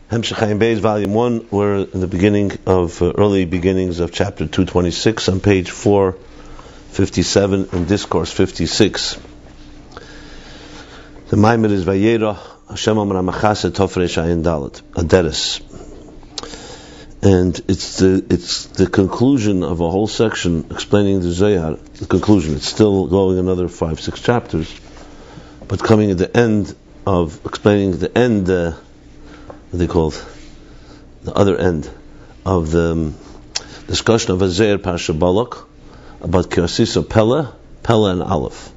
Hemshech Beis, Volume 1. We're in the beginning of early beginnings of chapter 226 on page 457 in Discourse 56. The Maimed is Vayera Hashem Amar Machase Tofresh Ayin Dalet Aderes, and it's the conclusion of a whole section explaining the Zohar. The conclusion. It's still going another 5-6 chapters, but coming at the end of explaining the end. What they called the other end of the discussion of Azer Parsha Balak about Kiosisa Pella and Aleph.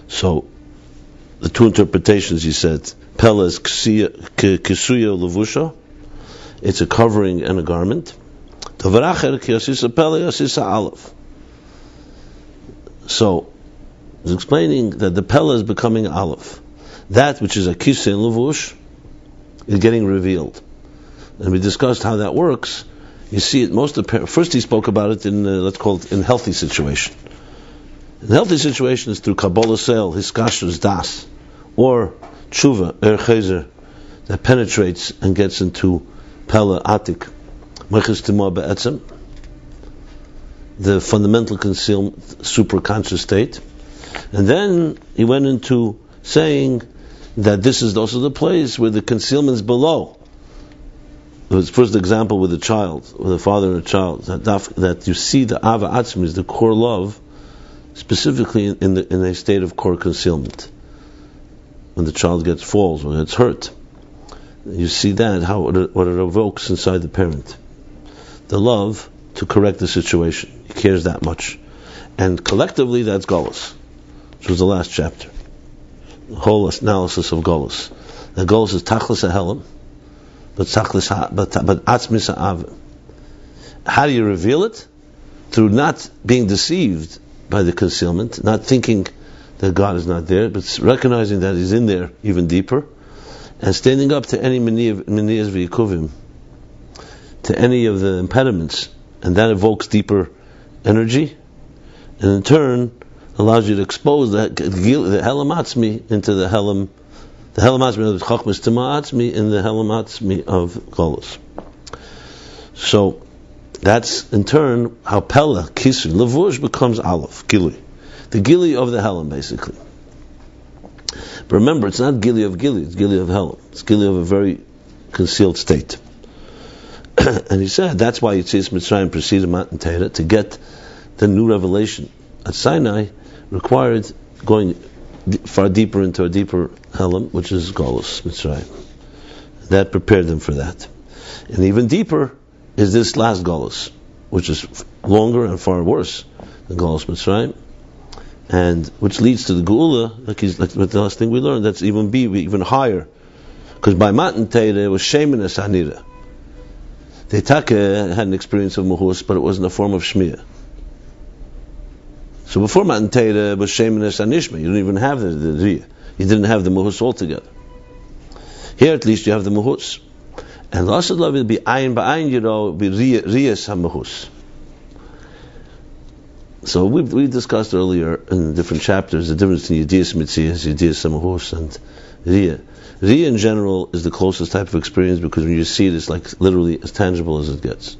So the two interpretations, he said, Pella is Kisuya Levusha, it's a covering and a garment. Tavaracher Kiosisa Pella Kiosisa Aleph. So he's explaining that the Pella is becoming Aleph. That which is a Kisei Levush is getting revealed, and we discussed how that works. You see it first he spoke about it in let's call it in healthy situation. In healthy situation is through Kabbalah Sel, Hiskashus Das, or Tshuva Chezer that penetrates and gets into Pella Atik Mechis Timah Be'etzem, the fundamental concealed superconscious state. And then he went into saying that this is also the place where the concealment is below. It was first example with a child, with a father and a child, that you see the Ava Atzmi is the core love, specifically in a state of core concealment. When the child falls, when it's hurt, you see that, what it evokes inside the parent. The love to correct the situation. He cares that much. And collectively, that's Golus, which was the last chapter. The whole analysis of Golus. The Golus is Tachlis HaHelam, but Atzmis HaAv. How do you reveal it? Through not being deceived by the concealment, not thinking that God is not there, but recognizing that He's in there even deeper, and standing up to any miniyas v'yikuvim, to any of the impediments, and that evokes deeper energy, and in turn allows you to expose the Helam Atzmi into the Helam Atzmi of Chachmas Tima Atzmi in the Helam Atzmi of Golus. So that's in turn how Pella, Kisri, Levush becomes Aleph, Gili. The Gili of the Helam, basically. But remember, it's not Gili of Gili, it's Gili of Helam. It's Gili of a very concealed state. And he said, that's why Yitzis Mitzrayim preceded Matan Torah, to get the new revelation at Sinai required going far deeper into a deeper Helam, which is Golus Mitzrayim. That prepared them for that. And even deeper is this last Golus, which is longer and far worse than Golus Mitzrayim, and which leads to the Geula, like the last thing we learned, that's even higher. Because by Matan Torah it was Sheminus Hanira. The Taka had an experience of Muhus, but it was in the form of Shmiyah. So before Matan Torah was Sheminus Anishma, you didn't even have the Riyah. You didn't have the Muhus altogether. Here at least you have the Muhus. And the Asad Love will be Ayin Ba'ayin, be Riyas HaMuhus. So we discussed earlier in different chapters the difference between Yediyas Mitzias, Yediyas HaMuhus, and Riyah. Riyah in general is the closest type of experience because when you see it, it's like literally as tangible as it gets.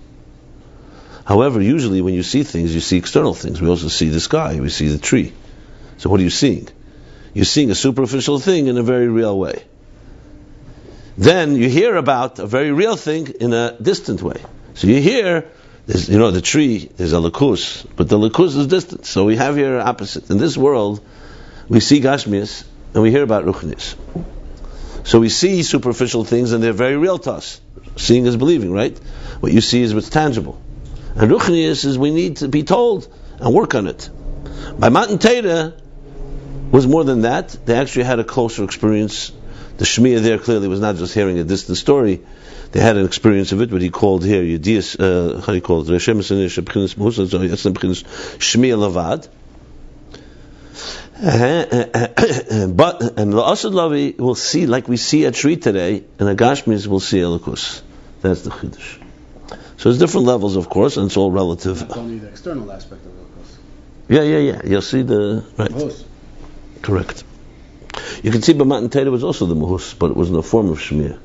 However, usually when you see things, you see external things. We also see the sky, we see the tree. So what are you seeing? You're seeing a superficial thing in a very real way. Then you hear about a very real thing in a distant way. So you hear, there's, the tree, there's a lakus, but the lakus is distant. So we have here opposite. In this world, we see Gashmias and we hear about Ruchnias. So we see superficial things and they're very real to us. Seeing is believing, right? What you see is what's tangible. And Ruchnius is we need to be told and work on it. By Matan Torah was more than that. They actually had a closer experience. The Shmiya there clearly was not just hearing a distant story. They had an experience of it, what he called here, Yediyas, how do you call it? Shmiya Lavad. And the Asad Lavi will see, like we see a tree today, and the Gashmis will see Elikus. That's the Chiddush. So there's different levels, of course, and it's all relative. Not only the external aspect of Elikus. Yeah. You'll see the right. Muhus. Correct. You can see by Matan Torah was also the Muhus, but it was in the form of Shemiah.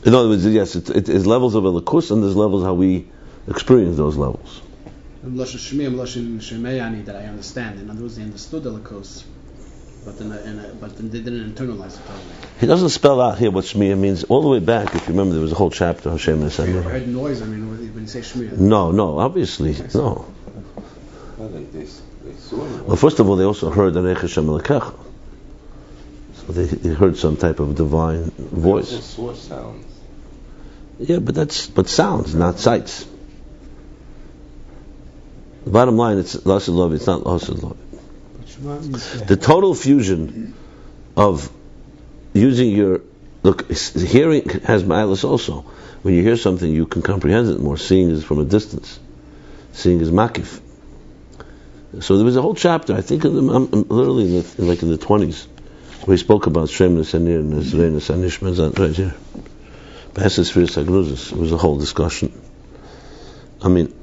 In other words, yes, it is levels of elikus, and there's levels how we experience those levels. That I understand. In other words, they understood elikus, but then they didn't internalize it totally. He doesn't spell out here what Shmiya means. All the way back, if you remember, there was a whole chapter on Hashem and I heard noise. I mean, when you say Shmiya. No, obviously, no. Well, first of all, they also heard Anech Hashem Elokecha. So they heard some type of divine voice. They also saw sounds. Yeah, but sounds, not sights. The bottom line, it's Lasad Love, it's not Lasad Love. The total fusion of using your... Look, hearing has ma'alos also. When you hear something, you can comprehend it more. Seeing is from a distance. Seeing is makif. So there was a whole chapter, I think, literally in the 20s, where he spoke about Shemnes Anir and Ezrenes Anishmaz right here. It was a whole discussion. I mean,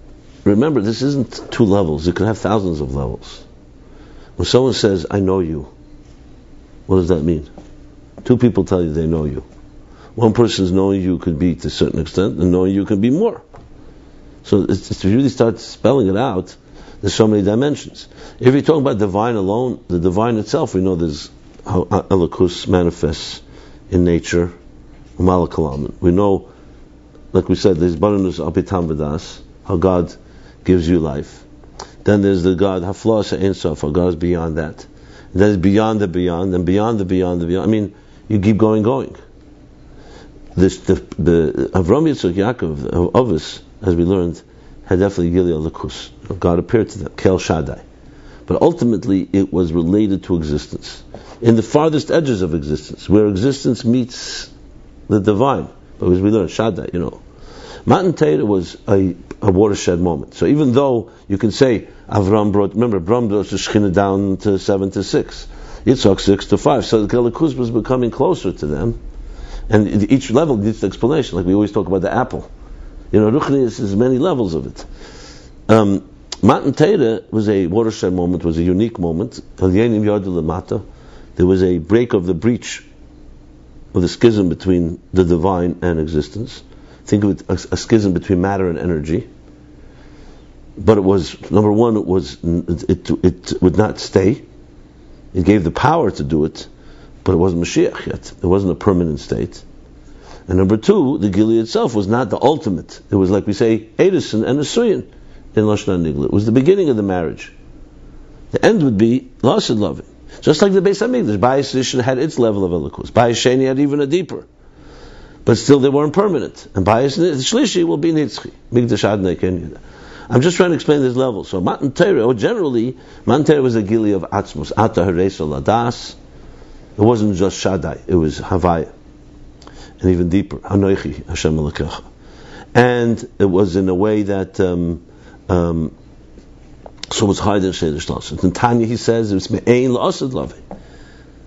remember, this isn't two levels. You can have thousands of levels. When someone says, I know you, what does that mean? Two people tell you they know you. One person's knowing you could be to a certain extent, and knowing you can be more. So if you really start spelling it out, there's so many dimensions. If you're talking about divine alone, the divine itself, we know there's how Elokus manifests in nature. We know, like we said, there's Baranus Apitam V'das, how God gives you life. Then there's the God Haflas Ein Sof, how God is beyond that. And then it's beyond the beyond, and beyond the beyond the beyond. I mean, you keep going. The Avram Yitzchak Yaakov of us, as we learned, had definitely Gilead Lakus. God appeared to them, Kel Shaddai. But ultimately, it was related to existence. In the farthest edges of existence, where existence meets the divine. But as we learned, Shaddai, Matan Torah was a watershed moment. So even though you can say, Avram brought the Shekhinah down to 7 to 6, Yitzchak 6 to 5. So the Galakus was becoming closer to them. And each level needs an explanation, like we always talk about the apple. Ruchnius is many levels of it. Matan Torah was a watershed moment, was a unique moment. There was a break of the breach of the schism between the divine and existence. Think of it as a schism between matter and energy. But it was, number one, it would not stay. It gave the power to do it, but it wasn't Mashiach yet. It wasn't a permanent state. And number two, the Gilead itself was not the ultimate. It was like we say, Erosion and Esuyin in Lashon HaNigla. It was the beginning of the marriage. The end would be Lasad Loving. Just like the Beis Hamikdash, Beis Rishon had its level of elikus. Beis Sheni had even a deeper. But still they weren't permanent. And Beis Shlishi will be Nitzchi. Mikdash Adnei Ken. I'm just trying to explain this level. So Matan Torah, generally, Matan Torah was a Gili of Atzmus. Ata Hareis Ladas. It wasn't just Shaddai. It was Havaya. And even deeper. Anoichi Hashem Elokecha. And it was in a way that so it's higher than Sheder Shlosh. In Tanya he says it's Me'ein La'asad Lavi.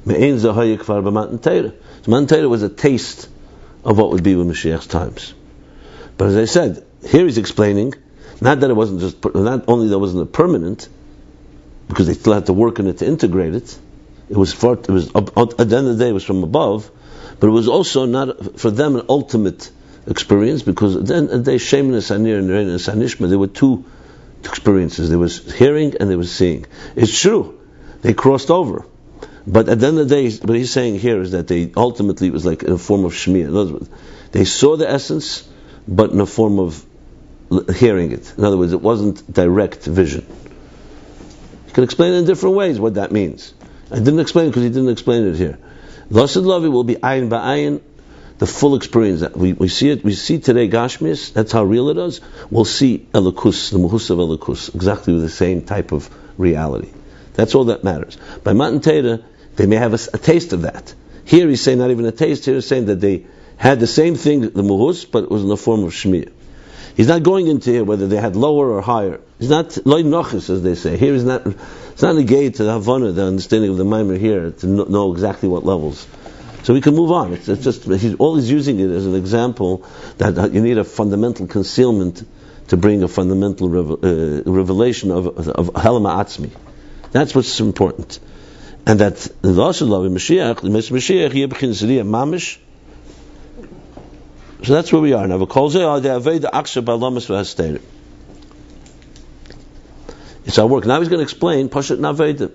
Me'ein Zahaya Kvar B'Matan Torah. So Matan Torah was a taste of what would be with Mashiach's times. But as I said, here he's explaining, not that it wasn't just, not only that it wasn't a permanent, because they still had to work on it to integrate it. It was at the end of the day, it was from above, but it was also not for them an ultimate experience, because at the end of the day, Sheminus Anir and Erenes Anishma, there were two experiences. There was hearing and there was seeing. It's true, they crossed over. But at the end of the day, what he's saying here is that they ultimately, it was like in a form of Shmiya. In other words, they saw the essence, but in a form of hearing it. In other words, it wasn't direct vision. You can explain it in different ways what that means. I didn't explain it because he didn't explain it here. Lasad Lavi will be Ayin ba'ayin, the full experience. That we see it. We see today Gashmis. That's how real it is. We'll see Elokus, the Muhus of Elokus, exactly with the same type of reality. That's all that matters. By Matan Torah, they may have a taste of that. Here he's saying not even a taste. Here he's saying that they had the same thing, the Muhus, but it was in the form of Shmiya. He's not going into here whether they had lower or higher. He's not loy nochis, as they say. Here is not. It's not negated to the Havana, the understanding of the Maimer here, to know exactly what levels. So we can move on. It's just he's using it as an example that you need a fundamental concealment to bring a fundamental revelation of Helama Atzmi. That's what's important. And that the Lasad Lavi Mashiach, the Mashiach, Yebchin Zriya Mamish, So that's where we are now. It's our work. Now he's going to explain Pashat Naveda.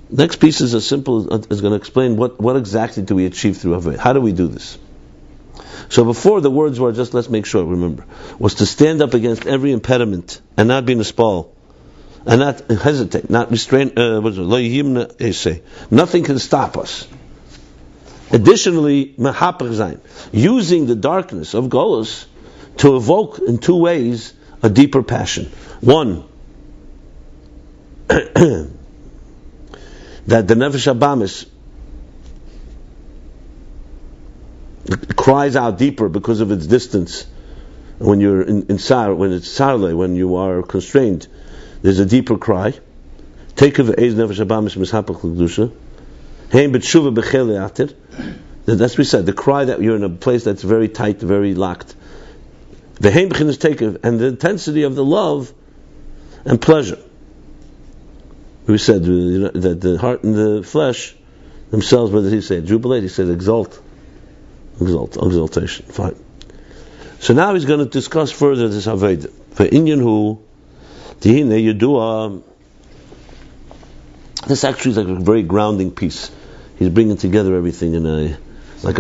Next piece is going to explain what exactly do we achieve through Aveda. How do we do this? So before, the words were just, let's make sure, remember, was to stand up against every impediment and not be nespal, and not hesitate, not restrain. Nothing can stop us. Additionally, using the darkness of Golus to evoke in two ways a deeper passion. One, that the Nefesh Abamis cries out deeper because of its distance. When you're in Sar, when it's Sarle, when you are constrained, there's a deeper cry. Take of Eis Nefesh Abamis Mishapach L'Kedusha. Hein b'tshuva b'chele atir. That's what we said. The cry that you're in a place that's very tight, very locked. The hein b'chinas takev, and the intensity of the love and pleasure. We said that the heart and the flesh themselves. What did he say? Jubilate. He said exaltation. Fine. So now he's going to discuss further this Aveda. For Inyan who, Tihine Yedua. This actually is like a very grounding piece. He's bringing together everything in a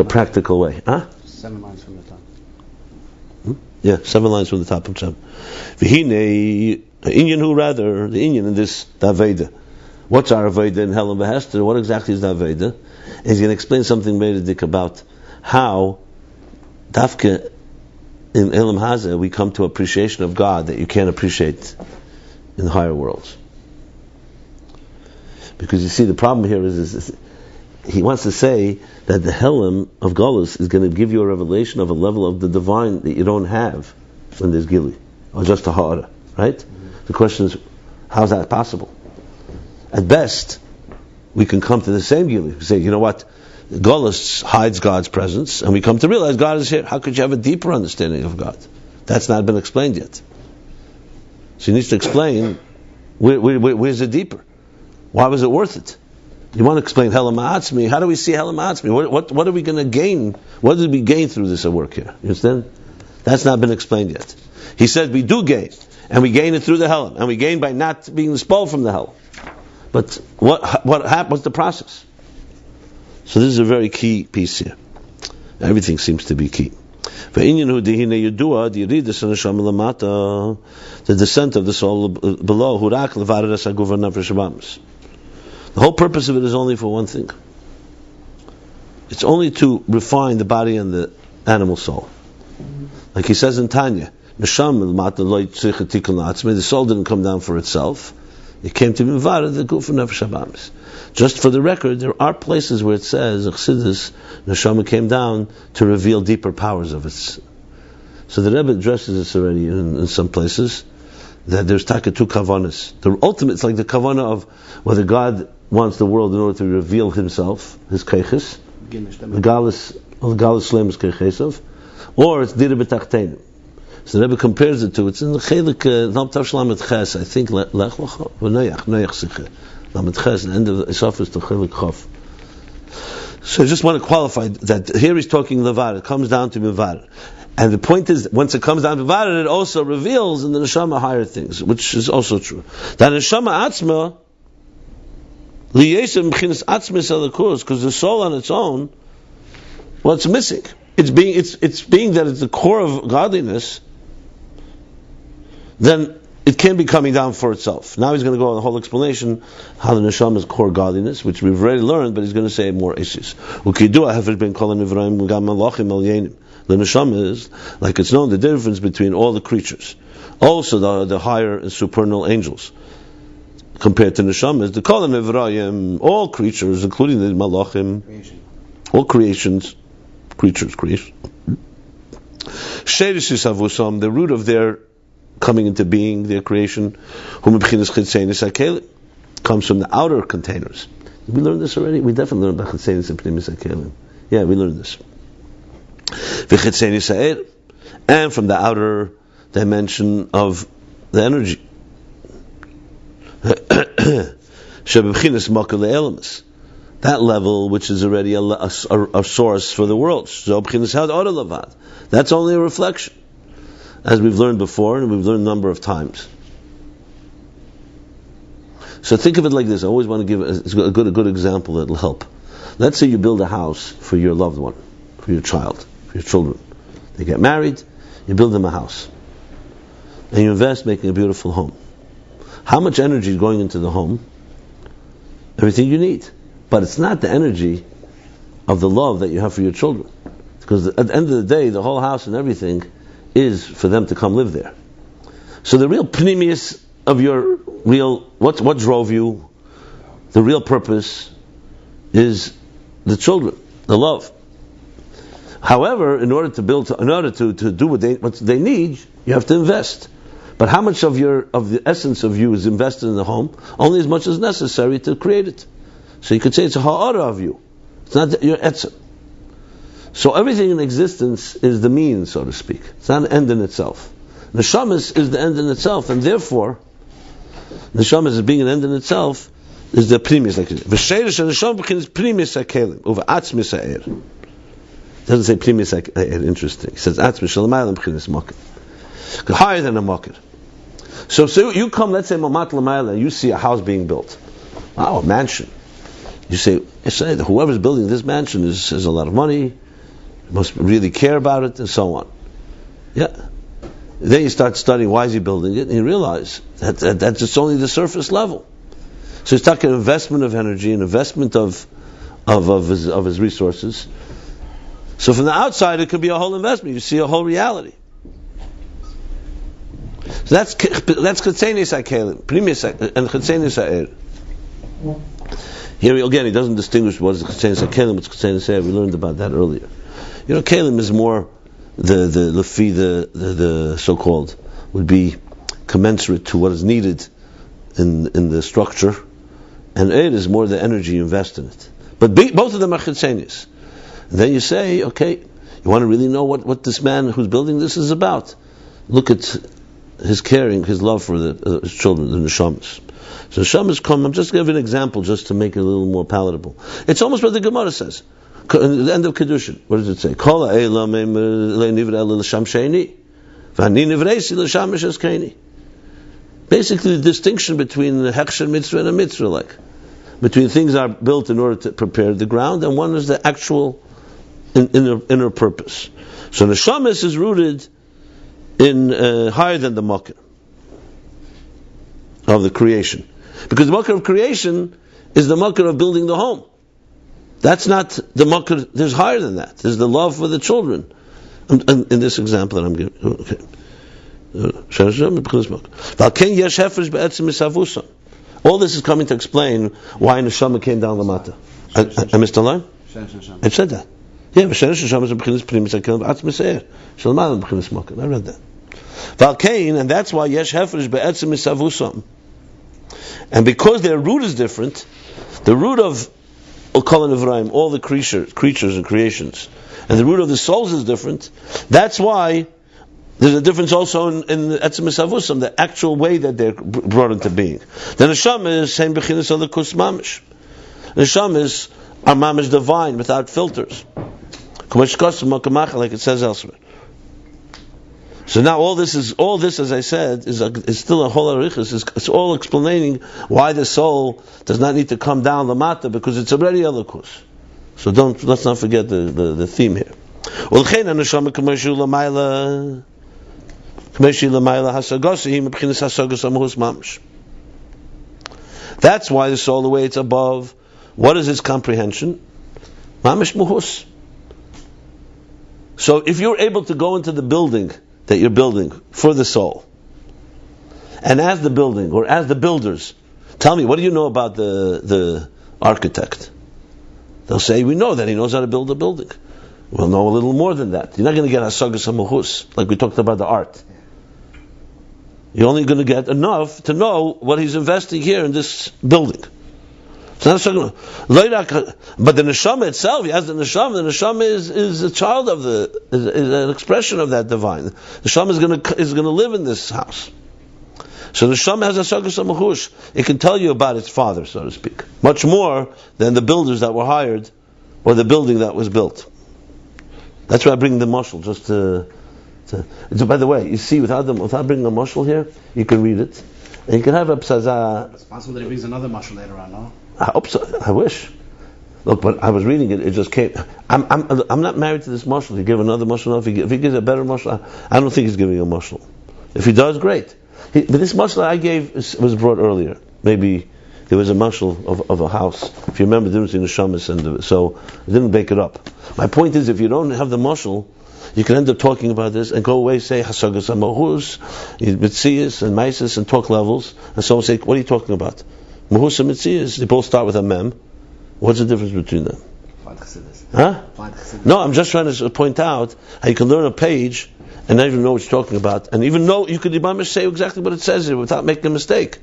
practical way. 7 lines from the top. Yeah, 7 lines from the top of Shem. V'hine, Inyan who rather, the Inyan in this Aveda. What's our Aveda in Helen Behester? What exactly is the Aveda? And he's going to explain something very dik about how Dafke in Elam Hazeh we come to appreciation of God that you can't appreciate in the higher worlds. Because you see, the problem here is he wants to say that the Helam of Golus is going to give you a revelation of a level of the divine that you don't have when there's Gili, or just a Ha'ara, right? Mm-hmm. The question is, how is that possible? At best, we can come to the same Gili. We say, you know what? Golus hides God's presence, and we come to realize God is here. How could you have a deeper understanding of God? That's not been explained yet. So he needs to explain, where's it deeper? Why was it worth it? You want to explain Helam Ha'atzmi. How do we see Helam Ha'atzmi? What are we going to gain? What did we gain through this work here? You understand? That's not been explained yet. He said we do gain, and we gain it through the Helam, and we gain by not being expelled from the Hell. But what's the process? So this is a very key piece here. Everything seems to be key. The descent of the soul below. The whole purpose of it is only for one thing. It's only to refine the body and the animal soul. Like he says in Tanya, the soul didn't come down for itself. It came to Mivara, the Guf and Nefesh Abamis. Just for the record, there are places where it says, Chassidus, Neshama came down to reveal deeper powers of it. So the Rebbe addresses this already in some places, that there's two kavanas. The ultimate, it's like the kavana of whether God wants the world in order to reveal himself, his keiches, the galus shlemus keichesov, or it's dira b'tachtenim. So the Rebbe compares it to, it's in the chelik, Lam Tav Shalamet Ches, I think, Lech Lacha, Noach Siche. Lamet Ches, the end of the Isaf is the chelik Chof. So I just want to qualify that here he's talking Levar, it comes down to Mevar. And the point is, once it comes down to Mevar, it also reveals in the Neshama higher things, which is also true. That Neshama Atzma, Liyesem B'chinas Atzmis Alakus, because the soul on its own, well, it's missing. It's being that it's the core of godliness, then it can't be coming down for itself. Now he's going to go on the whole explanation how the neshama's core godliness, which we've already learned, but he's going to say more issues. The neshama is, like it's known, the difference between all the creatures, also the higher and supernal angels, compared to neshama is the kol nevrayim, all creatures, including the malachim, all creations, creation. The root of their coming into being, their creation, comes from the outer containers. Did we learn this already? We definitely learned about Chetzenis and Pnimis HaKelim. Yeah, we learned this. And from the outer dimension of the energy. that level which is already a source for the world. That's only a reflection, as we've learned before, and we've learned a number of times. So think of it like this. I always want to give a good example that will help. Let's say you build a house for your loved one, for your child, for your children. They get married, you build them a house. And you invest making a beautiful home. How much energy is going into the home? Everything you need. But it's not the energy of the love that you have for your children. Because at the end of the day, the whole house and everything is for them to come live there. So the real pneumius of your real, what drove you, the real purpose is the children, the love. However, in order to do what they need, you have to invest. But how much of the essence of you is invested in the home? Only as much as necessary to create it. So you could say it's a ha'ara of you. It's not your etzem. So everything in existence is the means, so to speak. It's not an end in itself. Neshamas is the end in itself, and therefore, Neshamas is being an end in itself is the primus. V'sheiresh neshama b'chinas primus hakelim uva atzmis ha'er. Doesn't say primus ha'er. Interesting. It says atzmis shalamaylam b'chinas makir. Higher than a makir. So you come, let's say mamat lamayla, and you see a house being built. Wow, a mansion. You say whoever's building this mansion has a lot of money, must really care about it, and so on. Yeah. Then you start studying why is he building it, and you realize that's just only the surface level. So he's talking investment of energy, an investment of his resources. So from the outside, it could be a whole investment. You see a whole reality. So that's chetzenis hakelim, primus and chetzenis ha'er. Here again, he doesn't distinguish what is chetzenis hakelim, what's chetzenis ha'er. We learned about that earlier. Kelim is more the so-called would be commensurate to what is needed in the structure, and Eid is more the energy you invest in it. But both of them are chetzenis. And then you say, okay, you want to really know what this man who's building this is about. Look at his caring, his love for his children, the neshamas. So neshamas come. I'm just giving an example just to make it a little more palatable. It's almost what the Gemara says. In the end of Kedushin, what does it say? Basically, the distinction between the Heksher mitzvah and a mitzvah, like between things are built in order to prepare the ground, and one is the actual inner purpose. So the neshamas is rooted in higher than the makir of the creation, because the makir of creation is the makir of building the home. That's not the makir. There's higher than that. There's the love for the children. In this example that I'm giving, okay. All this is coming to explain why neshama came down the mata. I missed a line. I've said that. Yeah, I read that. And that's why yesh hefresh be'etzem misavusam. And because their root is different, the root of all the creatures and creations, and the root of the souls is different. That's why there's a difference also in the etzem misavusam, the actual way that they're brought into being. The neshama is same bechinas alakus mamish. The neshama is our mamish divine without filters, like it says elsewhere. So now all this, as I said, is still a whole arichas. It's all explaining why the soul does not need to come down the mata, because it's already alakus. So let's not forget the theme here. That's why the soul, the way it's above, what is its comprehension? Mamish muhus. So if you're able to go into the building that you're building for the soul, and as the building, or as the builders, tell me, what do you know about the architect? They'll say, we know that he knows how to build a building. We'll know a little more than that. You're not going to get hasagas hamuhus, like we talked about the art. You're only going to get enough to know what he's investing here in this building. It's not but the neshama itself, yes, the neshama is a child of is an expression of that divine. The neshama is going to live in this house. So the neshama has hasagas hamahush. It can tell you about its father, so to speak, much more than the builders that were hired or the building that was built. That's why I bring the mashal, just to by the way, you see, without bringing a mashal here, you can read it, and you can have a psaza. It's possible that he brings another mashal later on, no? I hope so. I wish. Look, but I was reading it. It just came. I'm not married to this mashal. He give another mashal. If he gives a better mashal, I don't think he's giving a mashal. If he does, great. But this mashal I gave was brought earlier. Maybe there was a mashal of a house. If you remember, there was in the shamas, and so I didn't make it up. My point is, if you don't have the mashal, you can end up talking about this and go away, say hasagas hamahus, mitzias and maisis, and talk levels, and someone say, "What are you talking about?" Mahus and mitzias. They both start with a mem. What's the difference between them? Huh? No, I'm just trying to point out how you can learn a page and not even know what you're talking about, and even know you could say exactly what it says here without making a mistake.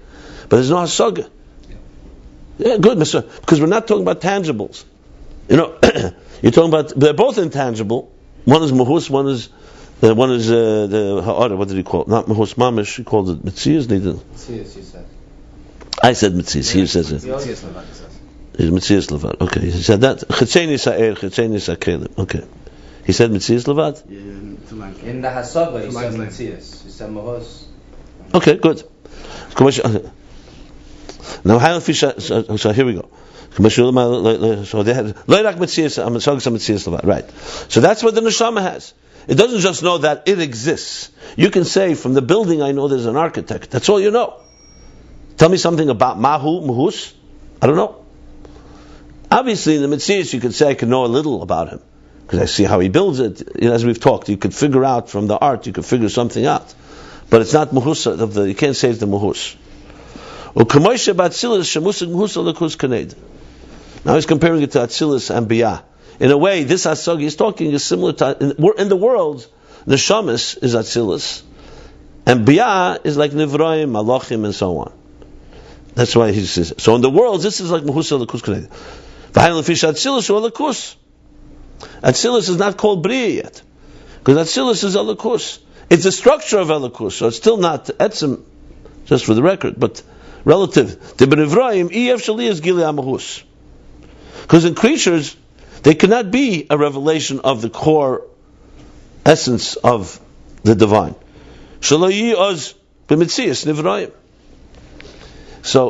But there's no hasaga. Yeah, good, Mister. Because we're not talking about tangibles. You're talking about, they're both intangible. One is mahus, one is the ha'ara. What did he call it? Not mahus mamish. He called it mitzias. Mitzias, you said. I said mitzias. He says it. Mitzias levad. He's mitzias levad. Okay, he said that. Chetzeni sa'er, chetzeni sa'kelim. Okay, he said mitzias levad. In the hasaga, he said mitzias. He said mahus. Okay, good. Now, so here we go. So they had right. So that's what the neshama has. It doesn't just know that it exists. You can say, from the building I know there's an architect. That's all you know. Tell me something about mahus. I don't know. Obviously, in the Metzias, you could say I can know a little about him because I see how he builds it. As we've talked, you could figure out from the art. You could figure something out, but it's not mahus of the. You can't say it's the mahus. Now he's comparing it to Atzilus and Biyah. In a way, this Hasagi he's talking is similar to in the world. Neshamis is Atzilus, and Biyah is like Nivraim, Malachim, and so on. That's why he says. So in the world, this is like Mahus Alakus Kaned. Atzilus is not called Bria yet, because Atzilus is Alakus. It's a structure of Alakus, so it's still not Etzim, just for the record, but relative. Because in creatures, they cannot be a revelation of the core essence of the divine. So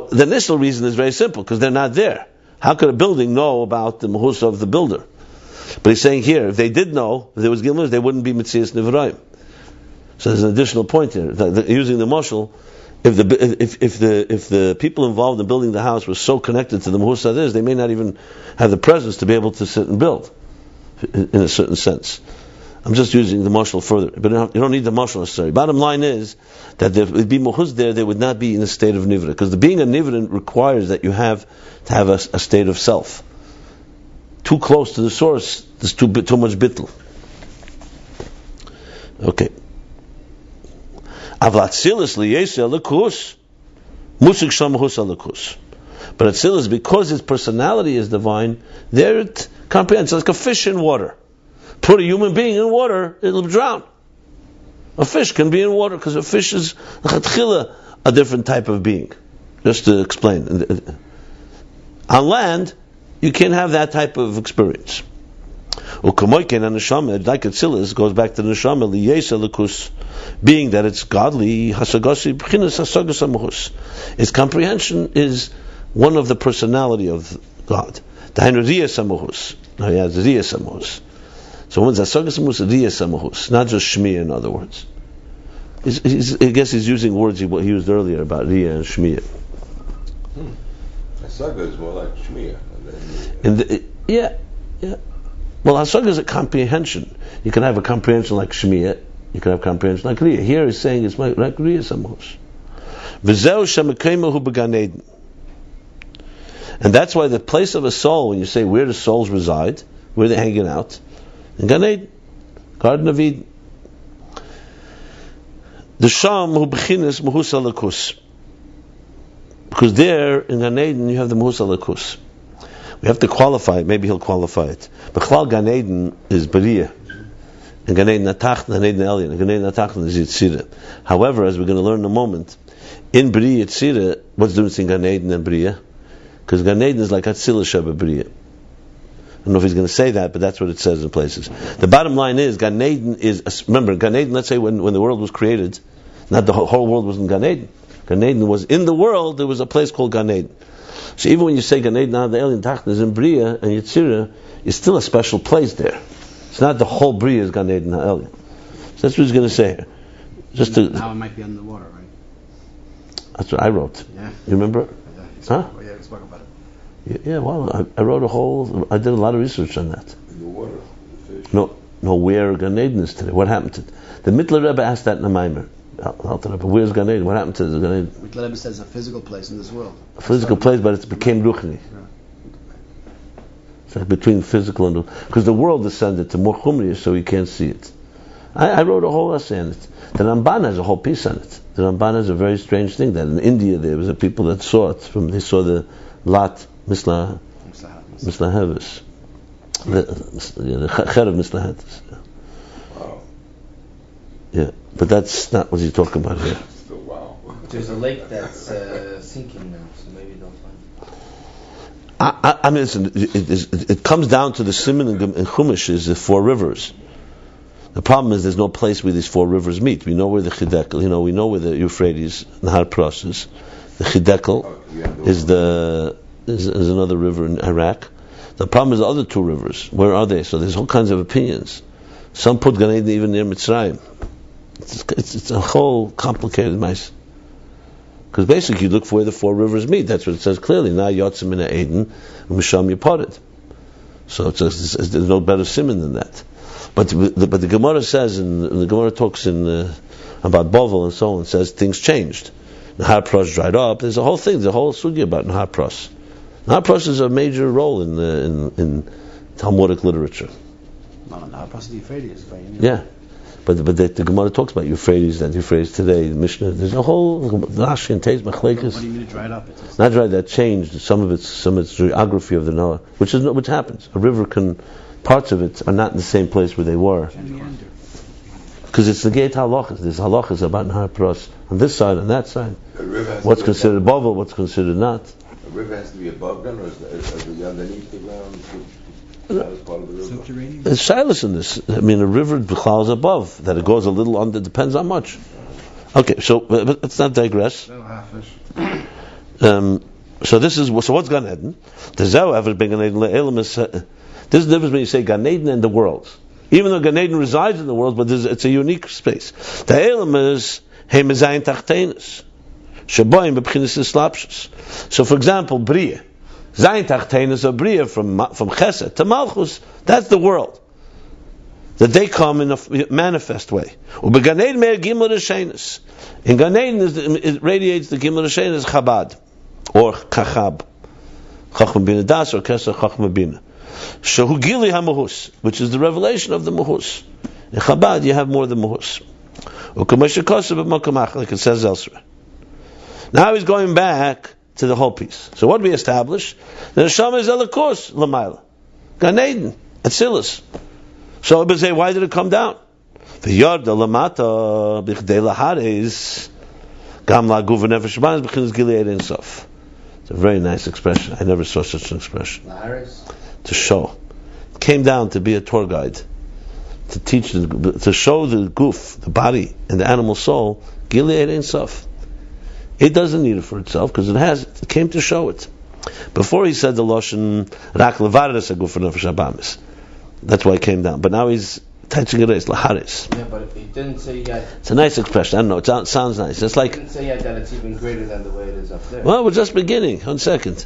the initial reason is very simple, because they're not there. How could a building know about the mahus of the builder? But he's saying here, if they did know, if there was gilmus, they wouldn't be mitzias nivraim. So there's an additional point here. Using the mashal, if the people involved in building the house were so connected to the mahus that is, they may not even have the presence to be able to sit and build, in a certain sense. I'm just using the mashal further, but you don't need the mashal necessarily. Bottom line is that there would be mahus there; they would not be in a state of nivra, because being a nivra requires that you have to have a state of self. Too close to the source, there's too much bittul. Okay. But Atzilus, because his personality is divine, there it comprehends. It's like a fish in water. Put a human being in water, it'll drown. A fish can be in water because a fish is a different type of being. Just to explain. On land, you can't have that type of experience. Like Atzilus goes back to the neshama, being that it's godly, its comprehension is one of the personality of God. Now he has riyas samuhus. So one's hasagas samuhus, riyas samuhus, not just shmiya. In other words, I guess he's using words he used earlier about riyah and shmiya. Hasaga is more like shmiya. Yeah. Well, hasaga is a comprehension. You can have a comprehension like shmiya. You can have comprehension like riyah. Here he's saying it's like riyah samuhus. V'zeu shemekeimahu b'gan Eden. And that's why the place of a soul, when you say where do souls reside, where they're hanging out, in Gan Eden, Garden of Eden. The Sham hu b'chinas mahus alakus. Because there, in Gan Eden, you have the mahus alakus. We have to qualify it. Maybe he'll qualify it. But Klal Gan Eden is Bariya. And Gan Eden Atachna, Gan Eden Elyon. Gan Eden Atachna is Yitzira. However, as we're going to learn in a moment, In Bria Yetzira, what's the difference in Gan Eden and Bria? Because Gan Eden is like Atzila Sheba Bria. I don't know if he's going to say that, but that's what it says in places. The bottom line is, Gan Eden is, remember, Gan Eden, let's say when the world was created, not the whole world was in Gan Eden. Gan Eden was in the world, there was a place called Gan Eden. So even when you say Gan Eden, now the alien Tachna is in Bria and Yetzira, it's still a special place there. It's not the whole Bria is Gan Eden alien. So that's what he's going to say here. Just to, now it might be under the water, right? That's what I wrote. Yeah. You remember? Yeah, huh? Yeah, we spoke about it. Yeah, well, I wrote I did a lot of research on that. In the water, the fish. No, where Gan Eden is today. What happened to it? The Mittler Rebbe asked that in the Maimer. Where's Gan Eden? What happened to the Gan Eden? Mittler Rebbe says a physical place in this world. A physical place, but it became Ruchni. Yeah. It's like between physical and... Because the world descended to more Chumriya, so we can't see it. I wrote a whole essay on it. The Ramban has a whole piece on it. The Ramban has a very strange thing, that in India there was a people that saw it. They saw the Lat Mislahevis. The Cher of Mislahevis. Wow. Yeah, but that's not what he's talking about here. Still wow. There's a lake that's sinking now, so maybe they'll find it. I mean, listen, it comes down to the Siman and Chumash is the 4 rivers. The problem is there's no place where these 4 rivers meet. We know where the Chidekel, we know where the Euphrates, Nahar Pros is. The Chidekel is another river in Iraq. The problem is the other 2 rivers. Where are they? So there's all kinds of opinions. Some put Gan Eden even near Mitzrayim. It's a whole complicated mess. Because basically you look for where the 4 rivers meet. That's what it says clearly. Na Yotzim Min Eden, Misham Yiparid. So there's no better simon than that. But the Gemara says, and the Gemara talks about Bovel and so on, says things changed. Nahar Pros dried up. There's a whole thing, the whole sugi about Nahar Pros. Nahar Pros is a major role in Talmudic literature. No, Nahar Pros is the Euphrates. Yeah. But the Gemara talks about Euphrates, that Euphrates today, the Mishnah, there's a whole Rashi and Teis Machlekes. What do you mean it dried up? Not dried, that changed some of its geography of the Noah, which happens. A river parts of it are not in the same place where they were. Because it's the gate halachas. There's halachas about Nahar Pros on this side and that side. What's considered Bovel, what's considered not. A river has to be above ground, or is it underneath the ground? That is part of the river. Subterranean? There's shilas in this. I mean, a river is above. That it goes a little under, depends on much. Okay, so let's not digress. So what's Gan Eden? This is the difference when you say Gan Eden and the worlds. Even though Gan Eden resides in the world, but it's a unique space. The Elam is Heimezayin Tachtenis. Shaboyim B'Pchinis Eslapshus. So for example, Bria. Zayin Tachtenis or Bria from Chesed to Malchus, that's the world. That they come in a manifest way. But Gan Eden Meir Gimel Rishenis. In Gan Eden it radiates the Gimel Rishenis Chabad. Or Chachab. Chachma Bina Das or Kesar Chachma Bina. Shehu Gili HaMahus, which is the revelation of the Mahus. In Chabad you have more than Mahus. Like it says elsewhere. Now he's going back to the whole piece. So what do we establish? The Neshama is Elikos Lamaila. Gan Eden, Atzilus. So Rebbe say, why did it come down? V'yarda lamata b'chdei lahares gam la'guv v'nefesh sh'banis b'chinas Gilead Ein Sof. It's a very nice expression. I never saw such an expression. To show. It came down to be a tour guide. To teach, to show the goof, the body, and the animal soul, Gilead Ein Sof. It doesn't need it for itself, because it came to show it. Before he said the Loshen, Rak levadas aguf v'nefesh abamis. That's why it came down. But now he's touching it, laharis. Yeah, but he didn't say yet. It's a nice expression. I don't know. It sounds nice. It's like. He didn't say yet that it's even greater than the way it is up there. Well, we're just beginning. 1 second.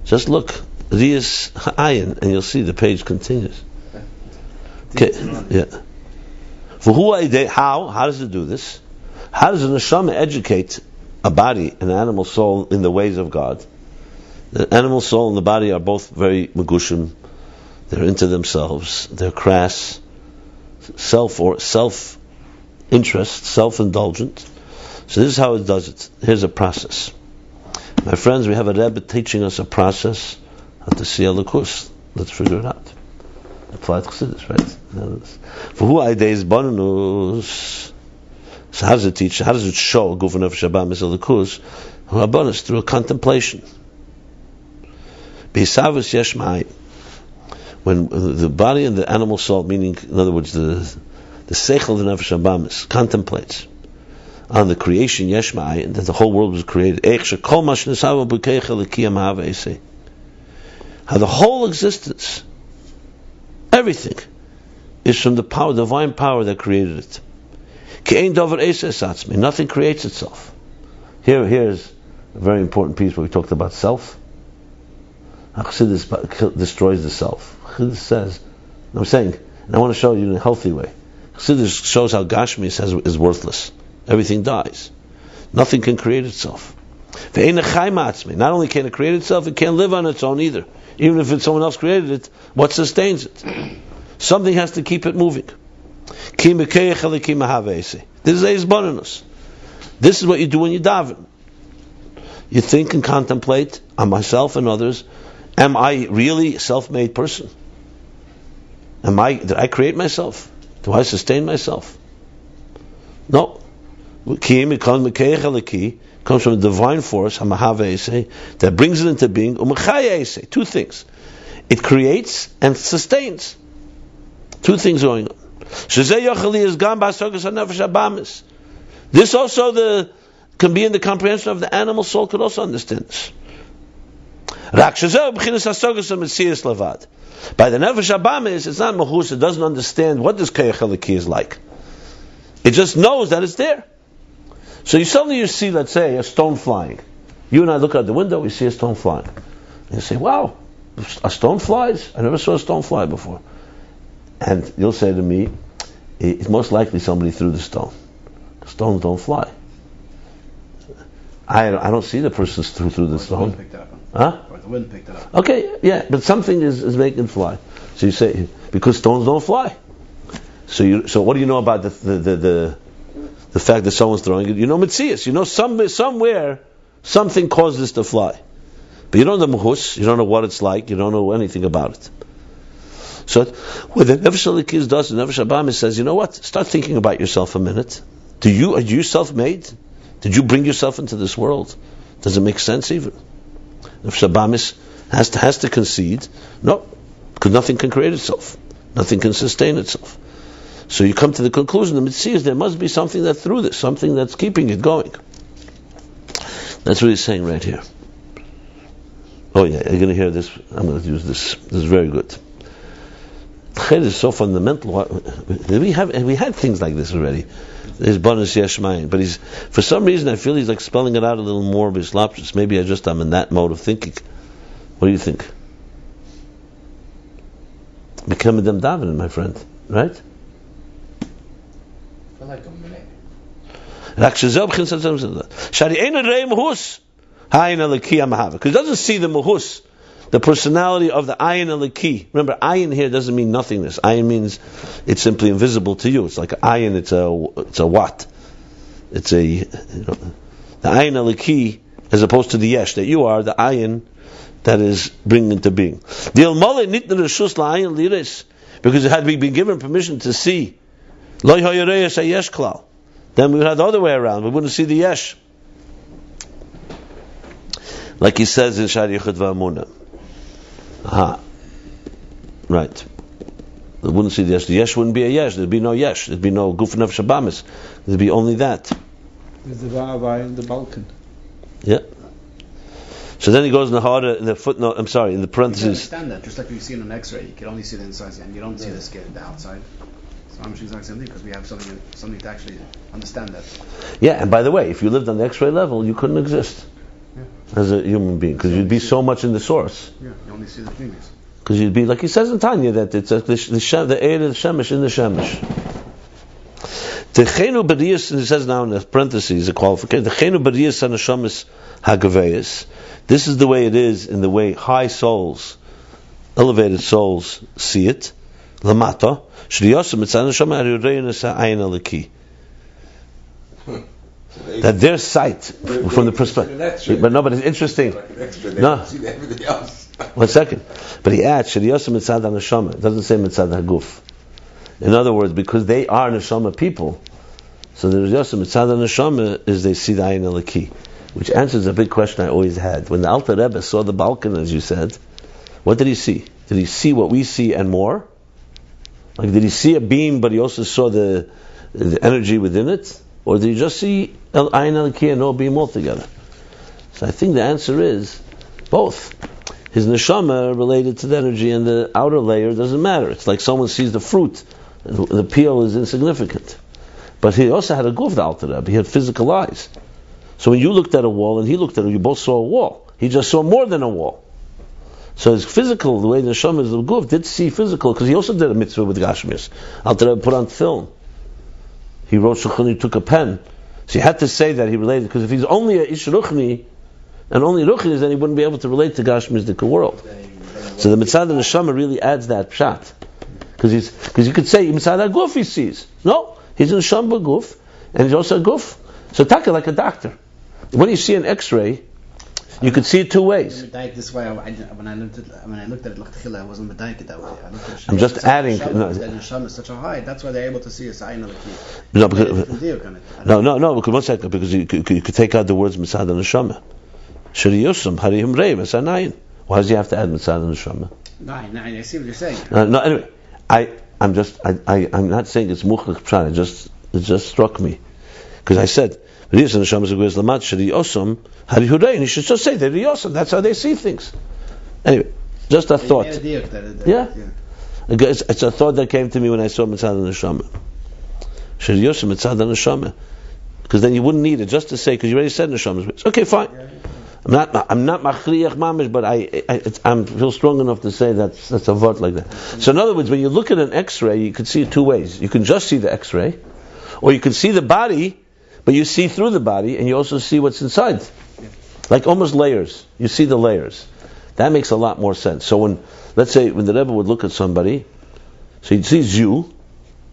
Just look. Rias Ayin, and you'll see the page continues. Okay. Yeah. How does it do this? How does a neshama educate a body, an animal soul, in the ways of God? The animal soul and the body are both very megushim. They're into themselves. They're crass, self-interest, self-indulgent. So this is how it does it. Here's a process. My friends, we have a Rebbe teaching us a process how to see Elokus. Let's figure it out. Applied Chassidus, right? For who ideas bonus So how does it teach? How does it show Guf Nefesh Abamis Elikus? Rabbanis, through a contemplation. Beisavus yesh ma'ayin. When the body and the animal soul, meaning, in other words, the seichel of the Nefesh Abamis, contemplates on the creation yesh ma'ayin, that the whole world was created. How the whole existence, everything, is from the power, divine power that created it. Nothing creates itself. Here's a very important piece where we talked about self. Chassidus destroys the self. Chassidus says, I'm saying, and I want to show you in a healthy way. Chassidus shows how Gashmi is worthless. Everything dies. Nothing can create itself. Not only can it create itself, it can't live on its own either. Even if someone else created it, what sustains it? Something has to keep it moving. This is Eizbananus. This is what you do when you daven. You think and contemplate on myself and others. Am I really a self-made person? Did I create myself? Do I sustain myself? No. Comes from a divine force, that brings it into being. Two things. It creates and sustains. Two things going on. This also can be in the comprehension of the animal soul, could also understand this. By the Nefesh Abamis, it's not Mahus, it doesn't understand what this Kayach Eliki is like. It just knows that it's there. So suddenly you see, let's say, a stone flying. You and I look out the window, we see a stone flying. And you say, wow, a stone flies? I never saw a stone fly before. And you'll say to me, it's most likely somebody threw the stone. Stones don't fly. I don't see the person threw the stone. The wind picked it up. Huh? Or the wind picked it up. Okay, yeah, but something is making it fly. So you say, because stones don't fly. So what do you know about the fact that someone's throwing it? You know Metzias. You know somewhere something caused this to fly. But you don't know the Muhus, you don't know what it's like, you don't know anything about it. So what the Nefesh Elikiz does, the Nefesh Abamis says, you know what? Start thinking about yourself a minute. Are you self-made? Did you bring yourself into this world? Does it make sense even? Nefesh Abamis has to concede, no, because nothing can create itself. Nothing can sustain itself. So you come to the conclusion, the Metzias, there must be something that threw this, something that's keeping it going. That's what he's saying right here. Oh yeah, you're going to hear this. I'm going to use this. This is very good. Ched is so fundamental. We had things like this already. There's bonus yeshmayin, but for some reason I feel he's like spelling it out a little more bislapshus. Maybe I'm in that mode of thinking. What do you think? Become a dem davening, my friend, right? I like a minute. Because it doesn't see the mahus, the personality of the ayin eliki. Remember, ayin here doesn't mean nothingness. Ayin means it's simply invisible to you. It's like ayin. It's a what? It's the ayin eliki, as opposed to the yesh that you are, the ayin that is bringing into being. Because had we been given permission to see, then we would have the other way around. We wouldn't see the yesh. Like he says in Shari Yichud V'Amunah. Right. We wouldn't see the yesh. The yesh wouldn't be a yesh. There'd be no yesh. There'd be no guf nefesh abamis. There'd be only that. There's the Rabbi in the Balkan. Yeah. So then he goes in the footnote. I'm sorry, in the parentheses. You understand that, just like you see in an X-ray, you can only see the inside and you don't see the skin, the outside. So I'm exactly the same thing because we have something to actually understand that. Yeah, and by the way, if you lived on the X-ray level, you couldn't exist as a human being because you'd be so much in the source. Yeah, you only see the fingers. Because you'd be like he says in Tanya that it's the air of the shemesh in the shemesh. The chenu b'riyas, he says now in the parentheses, a qualification. The chenu b'riyas hanashamis hagaveyas. This is the way it is in the way high souls, elevated souls see it. Lamata shriyasam it's hanashama harureinus ha'ayin aliki. That their sight from the perspective, but it's interesting. No, 1 second. But he adds shriyasam mitzad hanashama. It doesn't say mitzad haguf. In other words, because they are neshama people, So the Erosion mitzad neshama is they see the Ayin Eliki, which answers a big question I always had. When the Alter Rebbe saw the balcony, as you said, what did he see? Did he see what we see and more? Like, did he see a beam, but he also saw the energy within it? Or did he just see Ayin Eliki and no beam altogether? So I think the answer is both. His neshama related to the energy, and the outer layer doesn't matter. It's like someone sees the fruit, the peel is insignificant. But he also had a guf, the Alter Rebbe. He had physical eyes. So when you looked at a wall and he looked at it, you both saw a wall. He just saw more than a wall. So his physical, the way the neshama is the guf, did see physical, because he also did a mitzvah with Gashmias. Alter Rebbe put on film. He wrote Shulchan, he took a pen. So you had to say that he related, because if he's only a Ish Ruchni, and only Ruchnis, then he wouldn't be able to relate to Gashmizdika world. So the Mitzad Neshama really adds that pshat. Because you could say, Mitzad HaGuf he sees. No, he's in Neshama Guf, and he's also a Guf. So taka like a doctor. When you see an X-ray, you could see it two ways. This way, when I looked at it, I wasn't medayik that way. I'm just adding. The neshama is such a high. That's why they're able to see a sign of the key. No. Because 1 second, because you could take out the words Mitzad Neshama. Shiriyosam Harihim Rei Ayin. Why does he have to add Mitzad Neshama? No, I see what you're saying. No, anyway, I'm not saying it's muchlik pshat. It just struck me because I said Riyos Neshama is a great lamat Shiriyosam Harihim Rei, and you should just say they're Riyosam. That's how they see things. Anyway, just a thought. Yeah. It's a thought that came to me when I saw Mitzad Neshama. Shiriyosam Mitzad Neshama. Because then you wouldn't need it just to say, because you already said Neshama. Okay, fine. I'm not machriach mamish, but I feel strong enough to say that's a vort like that. So in other words, when you look at an X-ray, you can see it two ways. You can just see the X-ray, or you can see the body, but you see through the body, and you also see what's inside. Like almost layers. You see the layers. That makes a lot more sense. So let's say when the Rebbe would look at somebody, so he sees you,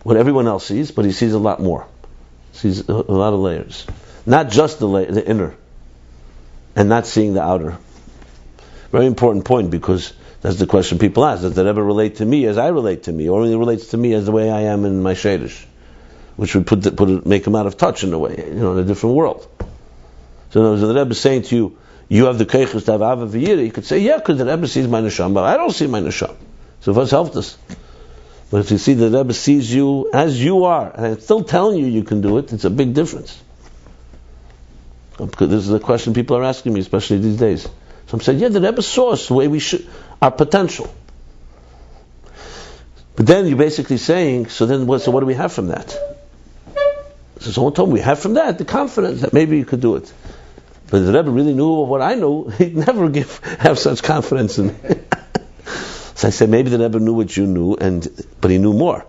what everyone else sees, but he sees a lot more. Sees a lot of layers, not just the inner, and not seeing the outer. Very important point, because that's the question people ask: does the Rebbe relate to me as I relate to me, or only relates to me as the way I am in my shadish, which would make him out of touch in a way, in a different world. So the Rebbe is saying to you, you have the keiches to have ava v'yira. You could say, yeah, because the Rebbe sees my neshama, but I don't see my neshama. So what's helped us? But if you see the Rebbe sees you as you are, and I'm still telling you can do it, it's a big difference. Because this is a question people are asking me, especially these days. So I'm saying, yeah, the Rebbe saw us the way we should, our potential. But then you're basically saying, so what do we have from that? So someone told me, we have from that the confidence that maybe you could do it. But if the Rebbe really knew what I knew, he'd never have such confidence in me. So I said, maybe the Rebbe knew what you knew, but he knew more.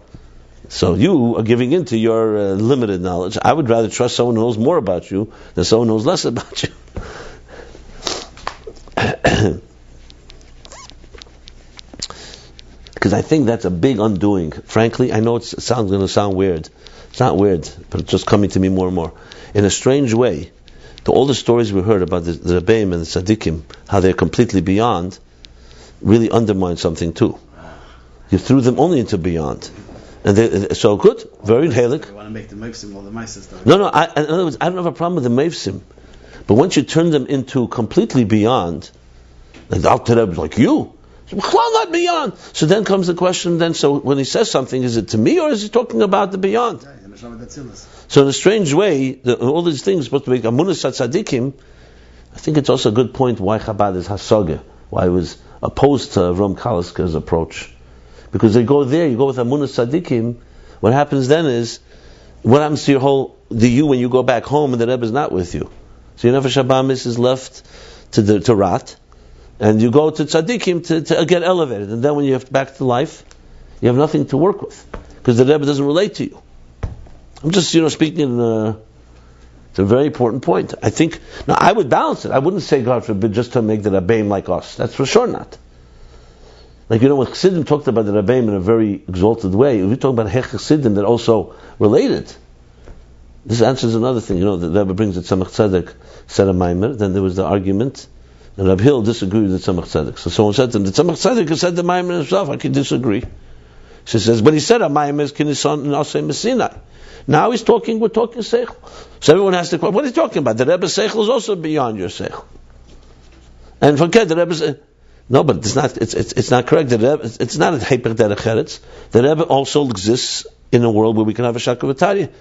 So you are giving in to your limited knowledge. I would rather trust someone who knows more about you than someone who knows less about you. Because I think that's a big undoing. Frankly, I know it's going to sound weird. It's not weird, but it's just coming to me more and more. In a strange way, all the stories we heard about the Rebbeim and the Tzaddikim, how they're completely beyond, really undermine something too. You threw them only into beyond. And so good, very halik. You want to make the mevsim or the meises. No. In other words, I don't have a problem with the mevsim, but once you turn them into completely beyond, like the Alter Rebbe is like you, not beyond. So then comes the question. Then, so when he says something, is it to me or is he talking about the beyond? So in a strange way, all these things are supposed to be amunas tzaddikim. I think it's also a good point why Chabad is hasaga, why it was opposed to Ram Kaliska's approach. Because they go there, you go with Amunah Tzaddikim, what happens then is, what happens to you when you go back home and the Rebbe is not with you? So your Nefesh Habamis is left to rot, and you go to Tzaddikim to get elevated, and then when you have back to life, you have nothing to work with, because the Rebbe doesn't relate to you. I'm just, speaking it's a very important point. I think, now I would balance it. I wouldn't say, God forbid, just to make the Rebbeim like us. That's for sure not. Like, when Chassidim talked about the Rebbeim in a very exalted way, we talk about Hech Chassidim that also related. This answers another thing. The Rebbe brings that Tzemach Tzedek said a Maimer, then there was the argument, and Rabbi Hill disagreed with the Tzemach Tzedek. So someone said to him, the Tzemach Tzedek has said the Maimer himself, I can disagree. She says, but he said, Amayim is kinison nasei Sinai. Now we're talking seichel. So everyone has to, what are you talking about? The Rebbe's seichel is also beyond your seichel. And forget the Rebbe's, no, but it's not correct. The Rebbe, it's not a hyper derech eretz. The Rebbe also exists in a world where we can have a shakavatari.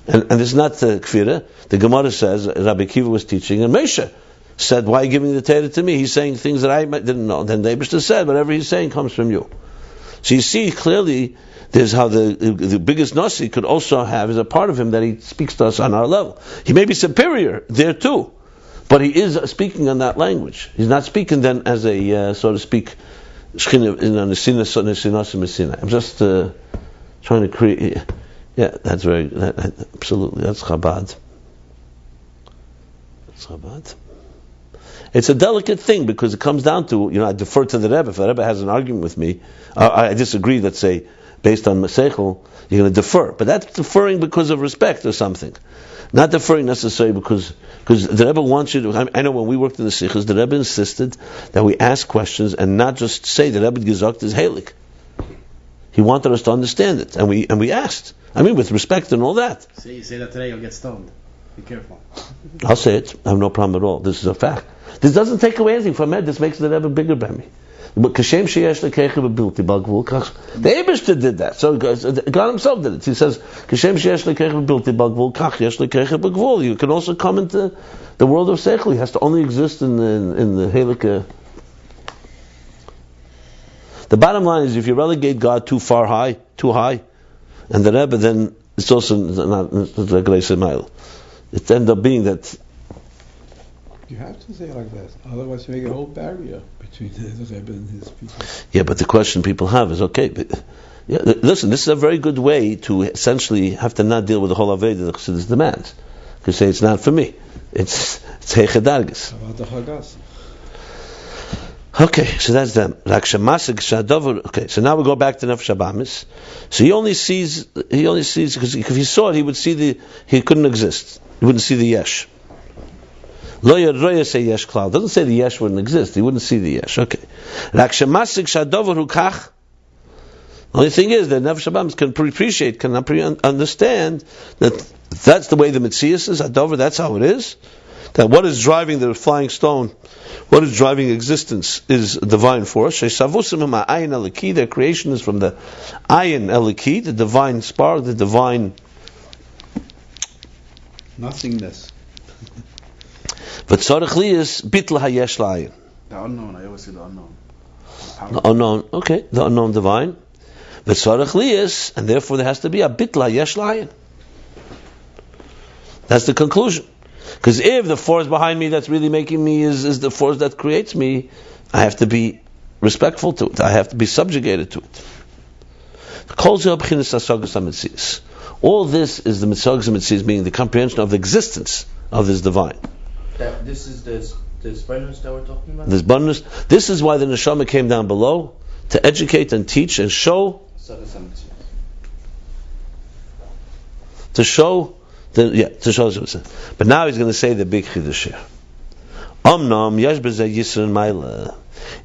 And it's not the kfira. The Gemara says, Rabbi Kiva was teaching, and Moshe said, why are you giving the Torah to me? He's saying things that I didn't know. Then the Eibishter said, whatever he's saying comes from you. So you see clearly, there's how the biggest Nasi could also have as a part of him that he speaks to us on our level. He may be superior there too, but he is speaking on that language. He's not speaking then as a, so to speak, I'm just trying to create, yeah, that's absolutely, that's Chabad. That's Chabad. It's a delicate thing because it comes down to, I defer to the Rebbe. If the Rebbe has an argument with me, I disagree, let's say, based on Maseichel, you're going to defer. But that's deferring because of respect or something. Not deferring necessarily because the Rebbe wants you to, I know when we worked in the Sichos, the Rebbe insisted that we ask questions and not just say the Rebbe Gezakt is Heilig. He wanted us to understand it, and we asked. With respect and all that. See, you say that today, you'll get stoned. Be careful. I'll say it. I have no problem at all. This is a fact. This doesn't take away anything from it. This makes the Rebbe bigger by me. But Kashem sheyesh lekecha b'bilti bagvul kach. The Eibishter did that. So God Himself did it. He says, Kashem sheyesh lekecha b'bilti bagvul kach yesh lekecha b'gvul. You can also come into the world of Seichel. He has to only exist in the Heilige. The bottom line is, if you relegate God too high, and the Rebbe, then it's also not a grace mile. It ends up being that. You have to say it like that, otherwise you make a whole barrier between the Rebbe and his people. Yeah, but the question people have is, okay, but, listen, this is a very good way to essentially have to not deal with the whole Aveda that Chassidus demands. You say it's not for me. It's Heichedargis. About the Chagas. Okay, so that's them. Okay, so now we go back to Nefesh Habamis. So he only sees, because if he saw it, he would see he couldn't exist. He wouldn't see the Yesh. Lo Roya say Yesh Klal. Doesn't say the Yesh wouldn't exist. He wouldn't see the Yesh. Okay. The only thing is that Nefesh Habamis can appreciate, can understand that that's the way the Metzias is, Adover, that's how it is. That what is driving the flying stone, what is driving existence is divine force. Their creation is from the Ayin Eliki, the divine spark, the divine nothingness. But Tzarech is bitl hayesh la'ayin. The unknown, I always say the unknown. The unknown, okay, the unknown divine. But Tzarech is, and therefore there has to be a bitl hayesh la'ayin. That's the conclusion. Because if the force behind me that's really making me is the force that creates me, I have to be respectful to it. I have to be subjugated to it. All this is the Mitzagas and Mitzias, meaning the comprehension of the existence of this divine. This is this bonus that we're talking about? This bonus. This is why the Neshama came down below, to educate and teach and show. To show. But now he's going to say the big chiddush here.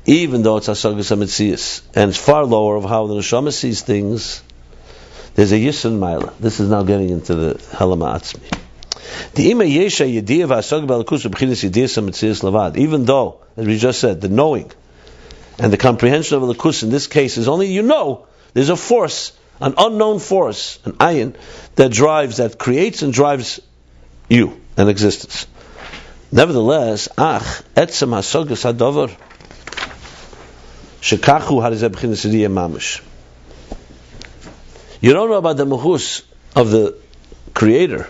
Even though it's Hasagas HaMetzias, and it's far lower of how the Neshama sees things, there's a Yisron Maila. This is now getting into the Helam Ha'atzmi. Even though, as we just said, the knowing and the comprehension of Elikus in this case is only there's a force, an unknown force, an Ayin, that creates and drives you and existence. Nevertheless, etzem hasogas hadover shekachu harizeh b'chinas riyah mamish. You don't know about the mechus of the Creator,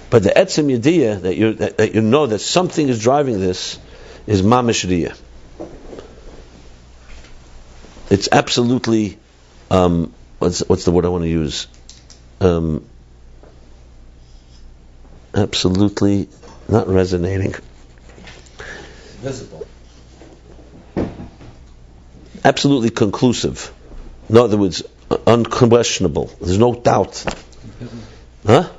but the etzem yediyah that you know that something is driving this is mamish riyah. It's absolutely what's the word I want to use? Absolutely not resonating. Visible. Absolutely conclusive. In other words, unquestionable. There's no doubt. Huh?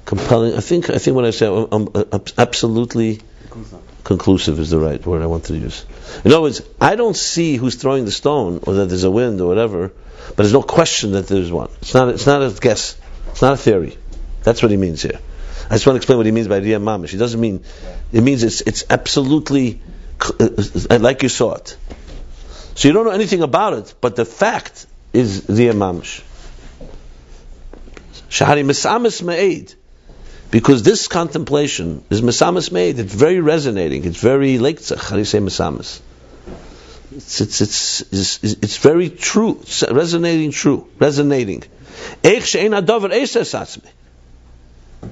Compelling. I think what I said. Absolutely Conclusive is the right word I want to use. In other words, I don't see who's throwing the stone, or that there's a wind, or whatever, but there's no question that there's one. It's not a guess. It's not a theory. That's what he means here. I just want to explain what he means by Riyah Mamish. He doesn't mean, it means it's absolutely like you saw it. So you don't know anything about it, but the fact is Riyah Mamish. Shahari Misamis Ma'id. Because this contemplation is Misamis Ma'id. It's very resonating. It's very lektzach. How do you say Misamis? It's very true. It's resonating true. Resonating.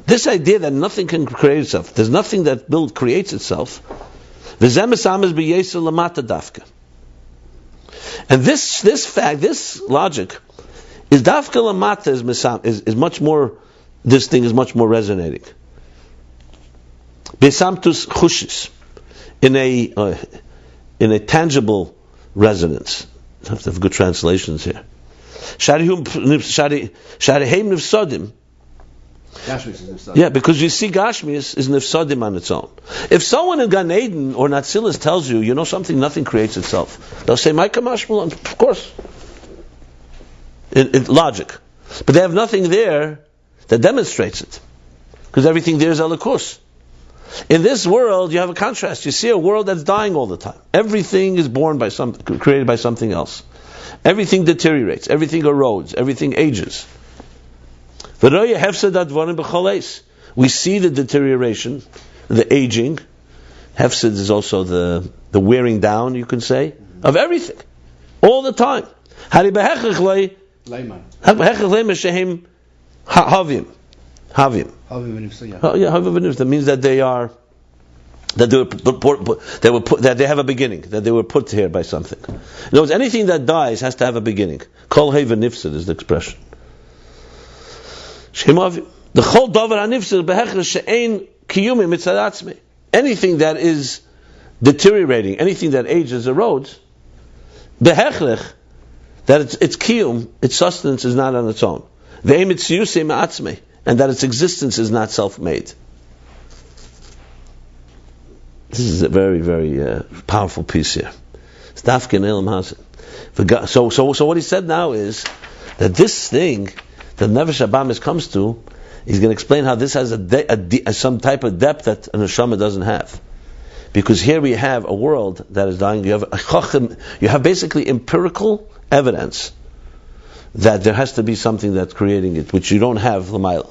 This idea that nothing can create itself, there's nothing that creates itself, and this fact, this logic, is dafka lamata is much more. This thing is much more resonating. Besamtus chushis, in a tangible resonance. I have to have good translations here. Shariheim nifsadim. Yeah, because you see Gashmius is nifsadim on its own. If someone in Gan Eden or Natzilis tells you something, nothing creates itself, they'll say, "My kamashmal," of course. In logic. But they have nothing there that demonstrates it. Because everything there is elikus. In this world, you have a contrast. You see a world that's dying all the time. Everything is created by something else. Everything deteriorates. Everything erodes. Everything ages. We see the deterioration, the aging. Hefsed is also the wearing down, you can say, of everything. All the time. Havim. That means that they are, that they have a beginning, that they were put here by something. In other words, anything that dies has to have a beginning. Kol heven nifsid is the expression. The chol davar hanifsid behechel she'ein kiyumi mitzad atzmei. Anything that is deteriorating, anything that ages, erodes, behechlech, that its kiyum, its sustenance is not on its own. And that its existence is not self-made. This is a very, very powerful piece here. So what he said now is that this thing that Nefesh Abamis comes to, he's going to explain how this has some type of depth that an neshama doesn't have. Because here we have a world that is dying. You have basically empirical evidence that there has to be something that's creating it, which you don't have l'mayla.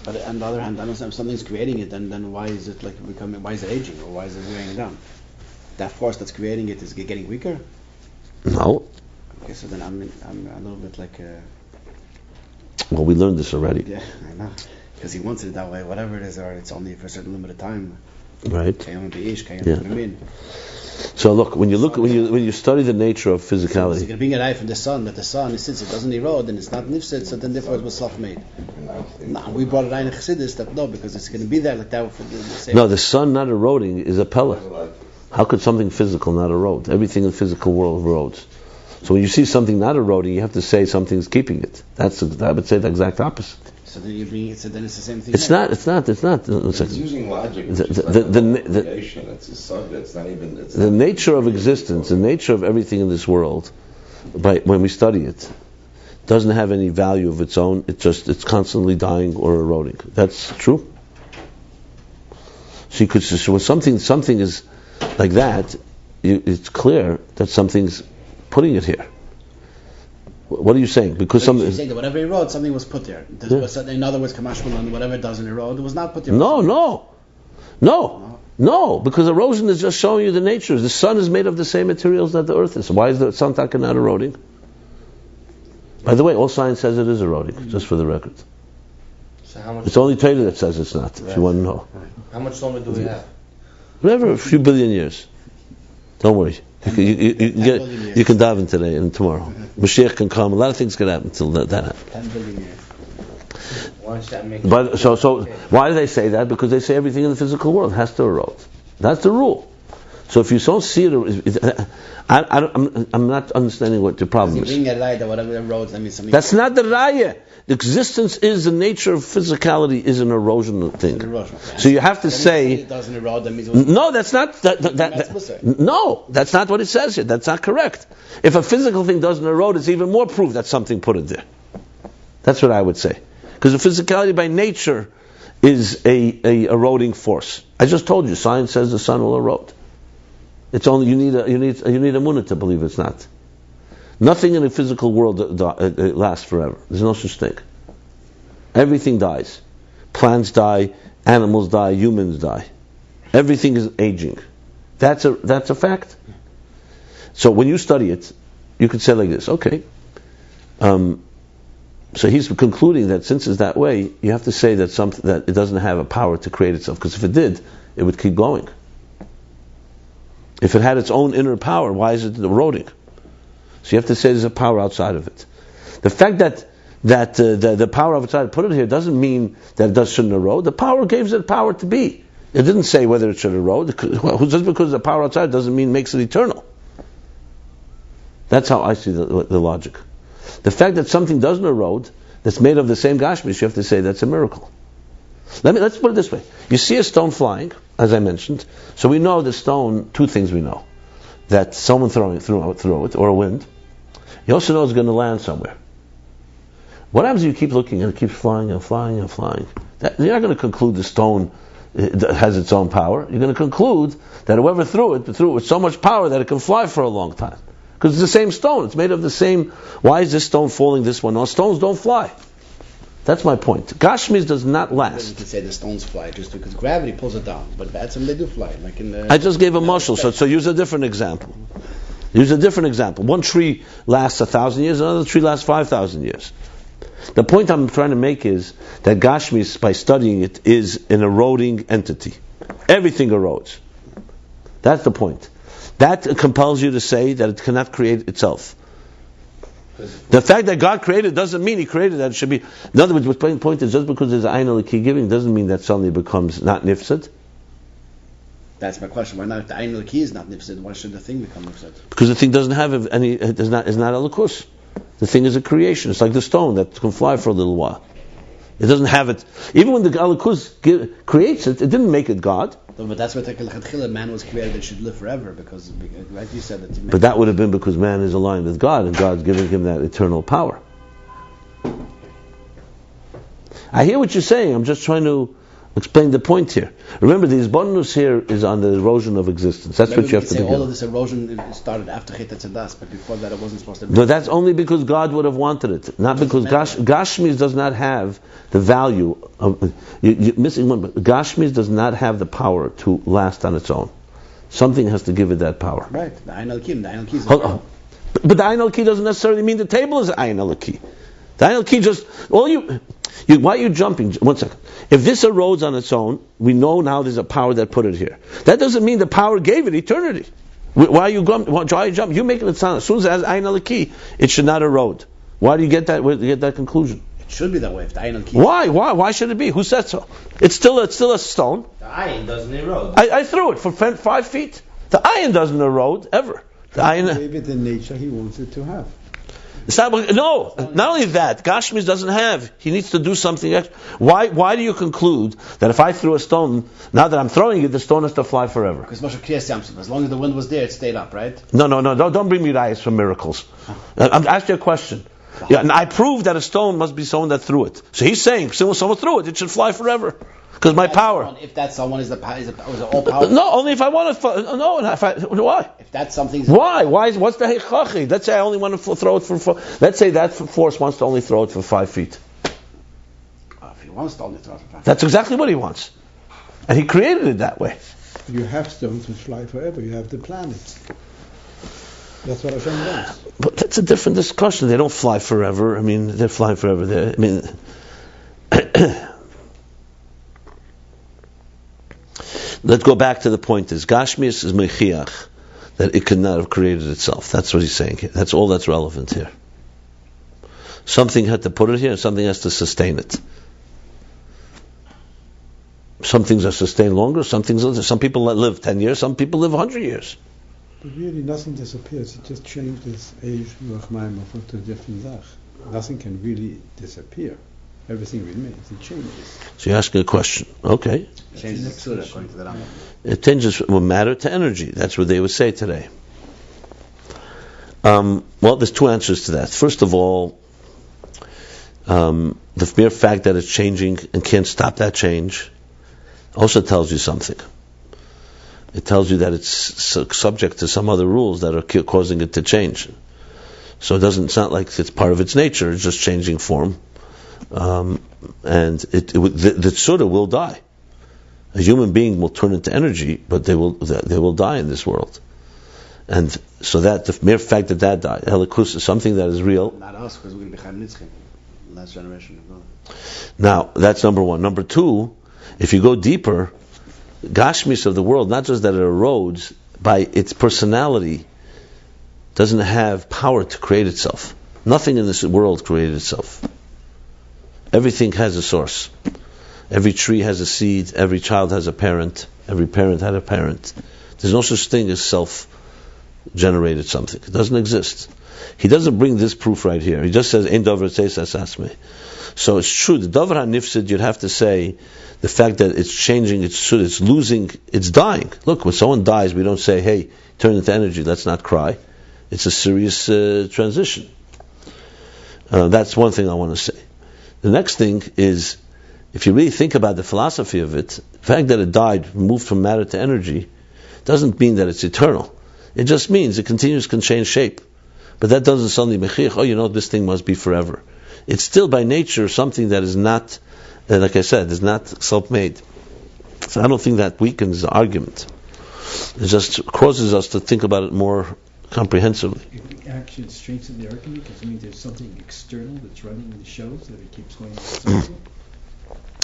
But on the other hand, if something's creating it, then why is it becoming? Why is it aging, or why is it wearing down? That force that's creating it is getting weaker. No. Okay, so then I'm a little bit like. Well, we learned this already. Yeah, I know, because he wants it that way. Whatever it is, or it's only for a certain limited time. Right. Yeah. So look, when you study the nature of physicality, so you're being arrived from the sun, but the sun, since it doesn't erode and it's not nifsid, so then therefore it was self-made. No, we brought it in Chassidus that no, because it's going to be there like that for the same. No, the sun not eroding is a pella. How could something physical not erode? Everything in the physical world erodes. So when you see something not eroding, you have to say something's keeping it. I would say the exact opposite. So then you bring it. So then it's the same thing. It's not. It's using logic. It's not even. The nature of existence, the nature of everything in this world, when we study it, doesn't have any value of its own. It's constantly dying or eroding. That's true. So when something is like that, it's clear that something's putting it here. What are you saying? Because you're saying that whatever erodes, something was put there. In other words, kamashmalan, whatever doesn't erode, it was not put there. No. Because erosion is just showing you the nature. The sun is made of the same materials that the earth is. Why is the sun not eroding? By the way, all science says it is eroding, just for the record. So how much? It's only Torah that says it's not, if you want to know. How much longer do we have? Whatever, a few billion years. Don't worry. You can daven today and tomorrow. Mashiach can come. A lot of things can happen until that happens. 10 billion years. But so why do they say that? Because they say everything in the physical world has to erode. That's the rule. So if you don't see it, I'm not understanding what your problem is. That's not the raya. The existence is the nature of physicality is an erosion thing. So you have to say no. That's not no. That's not what it says here. That's not correct. If a physical thing doesn't erode, it's even more proof that something put it there. That's what I would say. Because the physicality by nature is a eroding force. I just told you, science says the sun will erode. It's only you need a munah to believe it's not. Nothing in the physical world lasts forever. There's no such thing. Everything dies. Plants die, animals die, humans die. Everything is aging. That's a fact. So when you study it, you could say like this, okay. So he's concluding that since it's that way, you have to say that it doesn't have a power to create itself, because if it did, it would keep going. If it had its own inner power, why is it eroding? So you have to say there's a power outside of it. The fact that the power outside put it here doesn't mean that it shouldn't erode. The power gives it power to be. It didn't say whether it should erode. Just because the power outside doesn't mean makes it eternal. That's how I see the logic. The fact that something doesn't erode, that's made of the same gashmis, you have to say that's a miracle. Let's put it this way. You see a stone flying, as I mentioned, so we know the stone, two things we know. That someone threw it, or a wind. You also know it's going to land somewhere. What happens if you keep looking and it keeps flying and flying and flying? You're not going to conclude the stone has its own power. You're going to conclude that whoever threw it with so much power that it can fly for a long time. Because it's the same stone. It's made of the same. Why is this stone falling this one? No, stones don't fly. That's my point. Gashmis does not last. You could say the stones fly just because gravity pulls it down, but that's when they do fly. Like in the. I just gave a mushal, so use a different example. Use a different example. One tree lasts 1,000 years, another tree lasts 5,000 years. The point I'm trying to make is that Gashmis, by studying it, is an eroding entity. Everything erodes. That's the point. That compels you to say that it cannot create itself. The fact that God created doesn't mean He created that it should be. In other words, the point is just because there's Ayin Elokei giving doesn't mean that suddenly becomes not nifsed. That's my question. Why not? If the Ayin Elokei is not nifsed, why should the thing become nifsed? Because the thing doesn't have any. It's not Elokus. The thing is a creation. It's like the stone that can fly for a little while. It doesn't have it. Even when the Elokus creates it, it didn't make it God. No, but that's what the man was created that should live forever, because like you said that. But that would have been because man is aligned with God, and God's giving him that eternal power. I hear what you're saying. I'm just trying to explain the point here. Remember, the bonus here is on the erosion of existence. That's what you have to do. All of this erosion started after Chet Zetzadas, but before that it wasn't supposed to be. But that's only because God would have wanted it, not because Gashmis does not have the value of. You're missing one. But Gashmis does not have the power to last on its own. Something has to give it that power. Right. The Ayin Elokei. The Ayin Elokei is. But the Ayin Elokei doesn't necessarily mean the table is Ayin Elokei. The Ayin Elokei just why are you jumping? 1 second. If this erodes on its own, we know now there's a power that put it here. That doesn't mean the power gave it eternity. Why are you jumping? You're making it sound as soon as it has Ayin Elokei, it should not erode. Why do you get that? Where do you get that conclusion? It should be that way. If the Ayin Elokei. Why should it be? Who said so? It's still a stone. The Ayin doesn't erode. I threw it for 5 feet. The Ayin doesn't erode ever. The Ayin. Maybe the nature He wants it to have. Not only that, Gashmis doesn't have. He needs to do something extra. Why do you conclude that if I threw a stone, now that I'm throwing it, the stone has to fly forever? Because as long as the wind was there, it stayed up, right? No, don't bring me rayas for miracles. I'm asking you a question. Yeah, and I proved that a stone must be someone that threw it. So he's saying, since someone threw it, it should fly forever. Because my power. If that someone is all powerful. No, only if I want to. No, why? If that's something. Why? What's the heichachi? Let's say I only want to throw it for. Let's say that force wants to only throw it for 5 feet. If he wants to only throw it for 5 feet. That's exactly what he wants, and he created it that way. You have stones which fly forever. You have the planets. That's what Hashem wants. But that's a different discussion. They don't fly forever. I mean, they're flying forever. Let's go back to the point. Is Gashmis is mechiach that it could not have created itself. That's what he's saying here. That's all that's relevant here. Something had to put it here, and something has to sustain it. some things are sustained longer. Some people live 10 years. Some people live 100 years. But really, nothing disappears. It just changes age to a different zach. Nothing can really disappear. Everything remains. It changes. So you're asking a question. Okay. It changes tzura according to the Rambam. It changes from matter to energy. That's what they would say today. Well, there's two answers to that. First of all, the mere fact that it's changing and can't stop that change also tells you something. It tells you that it's subject to some other rules that are causing it to change. So it's not like it's part of its nature. It's just changing form. And the tzura will die. A human being will turn into energy, but they will die in this world. And so that the mere fact that died, Helikus is something that is real. Not us, because we're going to be Chaim Nitzchim. Last generation. Now, that's number one. Number two, if you go deeper, Gashmis of the world, not just that it erodes, by its personality, doesn't have power to create itself. Nothing in this world created itself. Everything has a source. Every tree has a seed. Every child has a parent. Every parent had a parent. There's no such thing as self-generated something. It doesn't exist. He doesn't bring this proof right here. He just says, "Ein davar tzeis asasme." So it's true. The davar hanifsid, you'd have to say, the fact that it's changing, it's losing, it's dying. Look, when someone dies, we don't say, "Hey, turn into energy." Let's not cry. It's a serious transition. That's one thing I want to say. The next thing is, if you really think about the philosophy of it, the fact that it died, moved from matter to energy, doesn't mean that it's eternal. It just means it can change shape. But that doesn't suddenly mechich, this thing must be forever. It's still by nature something that is not, like I said, is not self-made. So I don't think that weakens the argument. It just causes us to think about it more comprehensively. It actually strengthens the argument because it means there's something external that's running the shows that it keeps going in the cycle.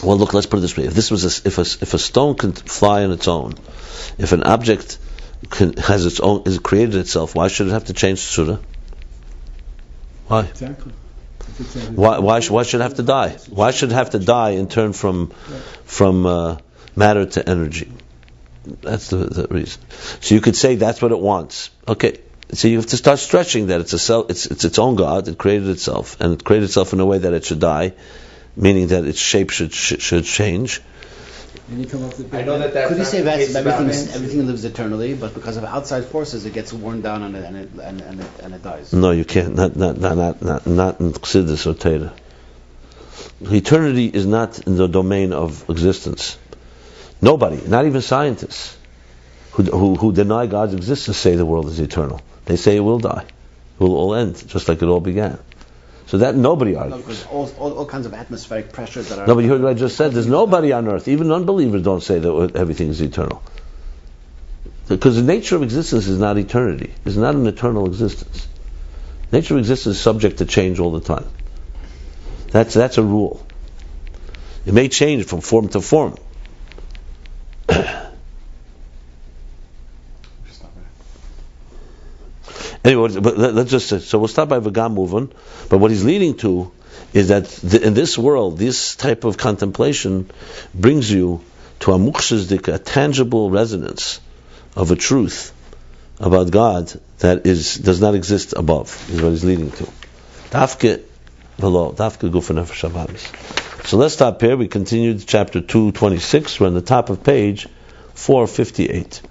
Well, look, let's put it this way: if this was if a stone can fly on its own, if an object has its own, is created itself, why should it have to change tzura? Why? Exactly. Why should it have to die? Why should it have to die and turn from matter to energy? That's the reason. So you could say that's what it wants. Okay. So you have to start stretching that it's its own God. It created itself, and it created itself in a way that it should die, meaning that its shape should change. And you come up with I know that Could you say that everything lives eternally, but because of outside forces, it gets worn down and it dies? No, you can't. Not in Chassidus or Torah. Eternity is not in the domain of existence. Nobody, not even scientists, who deny God's existence, say the world is eternal. They say it will die. It will all end, just like it all began. So that nobody argues. No, because all kinds of atmospheric pressures that are... No, but you heard what I just said. There's nobody on earth, even unbelievers don't say that everything is eternal. Because the nature of existence is not eternity. It's not an eternal existence. Nature of existence is subject to change all the time. That's a rule. It may change from form to form. Anyway, but let's just say, so we'll start by Vagam moving. But what he's leading to is that in this world, this type of contemplation brings you to a tangible resonance of a truth about God that does not exist above, is what he's leading to. Dafke v'lo, dafke guf nefesh habamis. So let's stop here. We continued chapter 226. We're on the top of page 458.